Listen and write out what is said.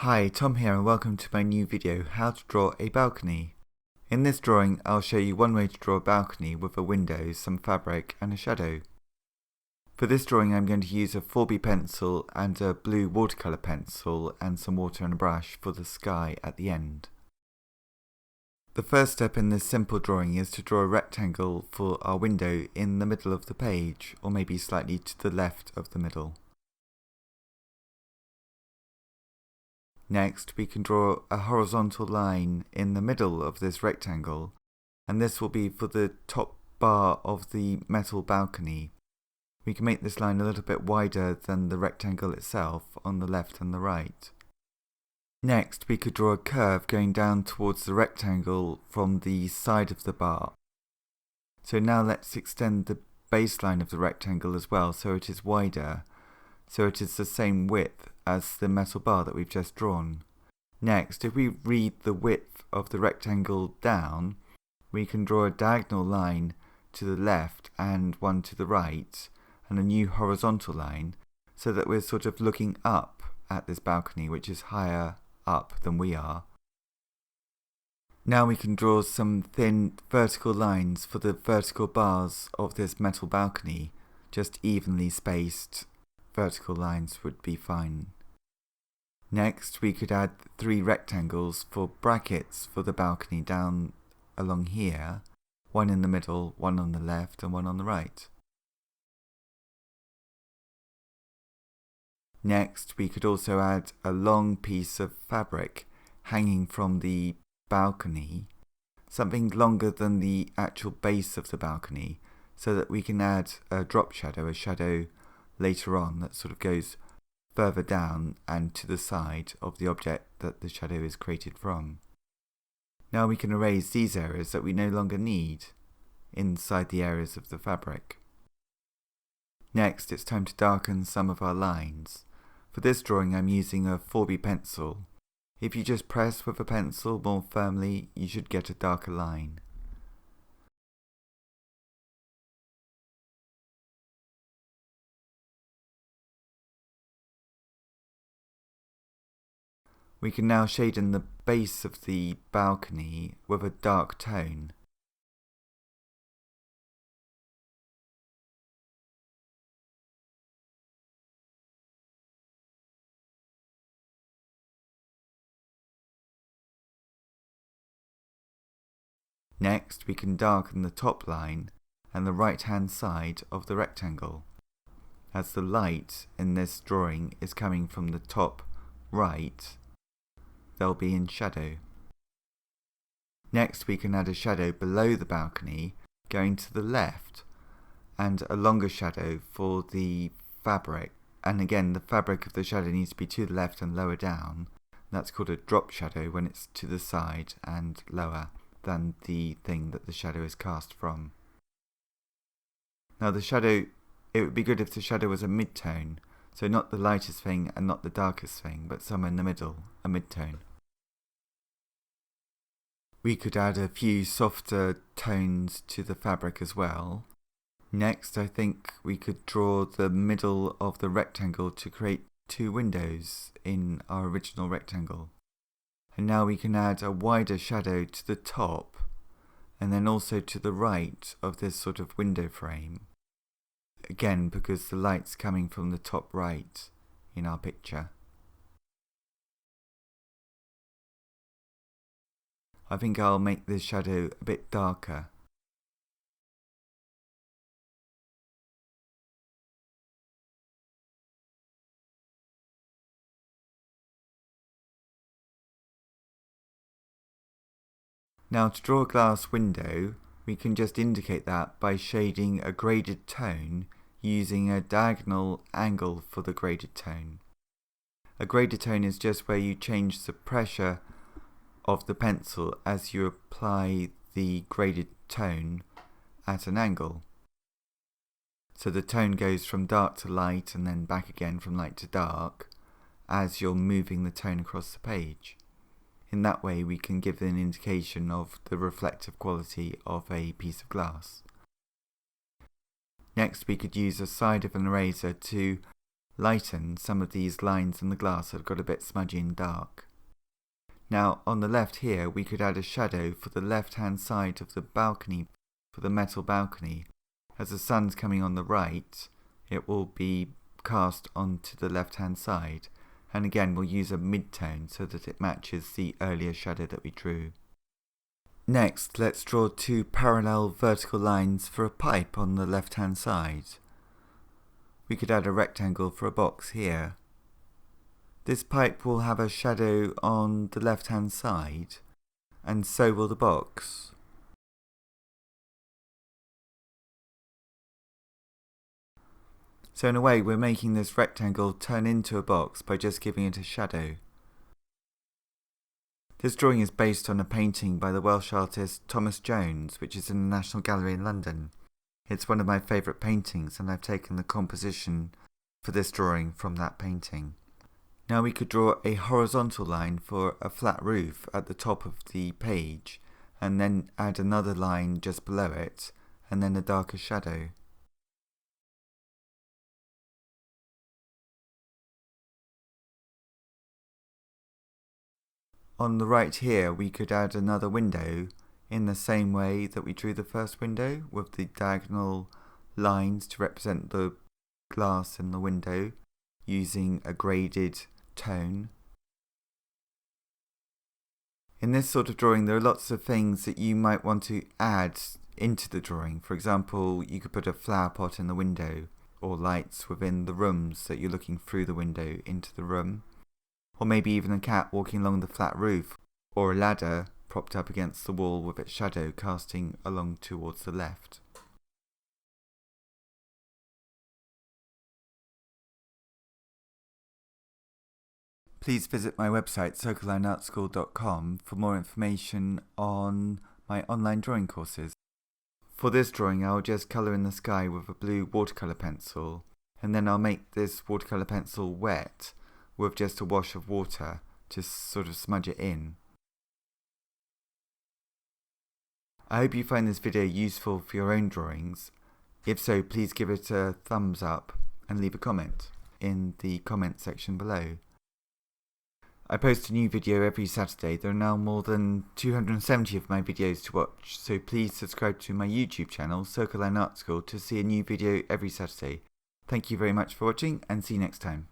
Hi, Tom here and welcome to my new video, how to draw a balcony. In this drawing, I'll show you one way to draw a balcony with a window, some fabric and a shadow. For this drawing I'm going to use a 4B pencil and a blue watercolour pencil and some water and a brush for the sky at the end. The first step in this simple drawing is to draw a rectangle for our window in the middle of the page, or maybe slightly to the left of the middle. Next, we can draw a horizontal line in the middle of this rectangle, and this will be for the top bar of the metal balcony. We can make this line a little bit wider than the rectangle itself on the left and the right. Next, we could draw a curve going down towards the rectangle from the side of the bar. So now let's extend the baseline of the rectangle as well so it is wider, so it is the same width as the metal bar that we've just drawn. Next, if we read the width of the rectangle down, we can draw a diagonal line to the left and one to the right, and a new horizontal line, so that we're sort of looking up at this balcony, which is higher up than we are. Now we can draw some thin vertical lines for the vertical bars of this metal balcony. Just evenly spaced vertical lines would be fine. Next, we could add 3 rectangles for brackets for the balcony down along here, one in the middle, one on the left and one on the right. Next, we could also add a long piece of fabric hanging from the balcony, something longer than the actual base of the balcony, so that we can add a drop shadow, a shadow later on that sort of goes further down and to the side of the object that the shadow is created from. Now we can erase these areas that we no longer need inside the areas of the fabric. Next, it's time to darken some of our lines. For this drawing I'm using a 4B pencil. If you just press with a pencil more firmly, you should get a darker line. We can now shade in the base of the balcony with a dark tone. Next, we can darken the top line and the right-hand side of the rectangle, as the light in this drawing is coming from the top right. They'll be in shadow. Next, we can add a shadow below the balcony going to the left, and a longer shadow for the fabric. And again, the fabric of the shadow needs to be to the left and lower down. That's called a drop shadow when it's to the side and lower than the thing that the shadow is cast from. Now the shadow, it would be good if the shadow was a mid-tone, so not the lightest thing and not the darkest thing, but somewhere in the middle, a mid-tone. We could add a few softer tones to the fabric as well. Next, I think we could draw the middle of the rectangle to create 2 windows in our original rectangle. And now we can add a wider shadow to the top and then also to the right of this sort of window frame. Again, because the light's coming from the top right in our picture. I think I'll make this shadow a bit darker. Now to draw a glass window, we can just indicate that by shading a graded tone using a diagonal angle for the graded tone. A graded tone is just where you change the pressure of the pencil as you apply the graded tone at an angle. So the tone goes from dark to light and then back again from light to dark as you're moving the tone across the page. In that way we can give an indication of the reflective quality of a piece of glass. Next we could use a side of an eraser to lighten some of these lines in the glass that have got a bit smudgy and dark. Now on the left here we could add a shadow for the left hand side of the balcony, for the metal balcony. As the sun's coming on the right, it will be cast onto the left hand side, and again we'll use a mid-tone so that it matches the earlier shadow that we drew. Next, let's draw two parallel vertical lines for a pipe on the left hand side. We could add a rectangle for a box here. This pipe will have a shadow on the left hand side, and so will the box. So in a way we're making this rectangle turn into a box by just giving it a shadow. This drawing is based on a painting by the Welsh artist Thomas Jones, which is in the National Gallery in London. It's one of my favourite paintings, and I've taken the composition for this drawing from that painting. Now we could draw a horizontal line for a flat roof at the top of the page, and then add another line just below it, and then a darker shadow. On the right here we could add another window in the same way that we drew the first window, with the diagonal lines to represent the glass in the window using a graded tone. In this sort of drawing there are lots of things that you might want to add into the drawing. For example, you could put a flower pot in the window, or lights within the rooms that you're looking through the window into the room. Or maybe even a cat walking along the flat roof, or a ladder propped up against the wall with its shadow casting along towards the left. Please visit my website circlelineartschool.com for more information on my online drawing courses. For this drawing I'll just colour in the sky with a blue watercolour pencil, and then I'll make this watercolour pencil wet with just a wash of water to sort of smudge it in. I hope you find this video useful for your own drawings. If so, please give it a thumbs up and leave a comment in the comment section below. I post a new video every Saturday. There are now more than 270 of my videos to watch, so please subscribe to my YouTube channel, Circle Line Art School, to see a new video every Saturday. Thank you very much for watching, and see you next time.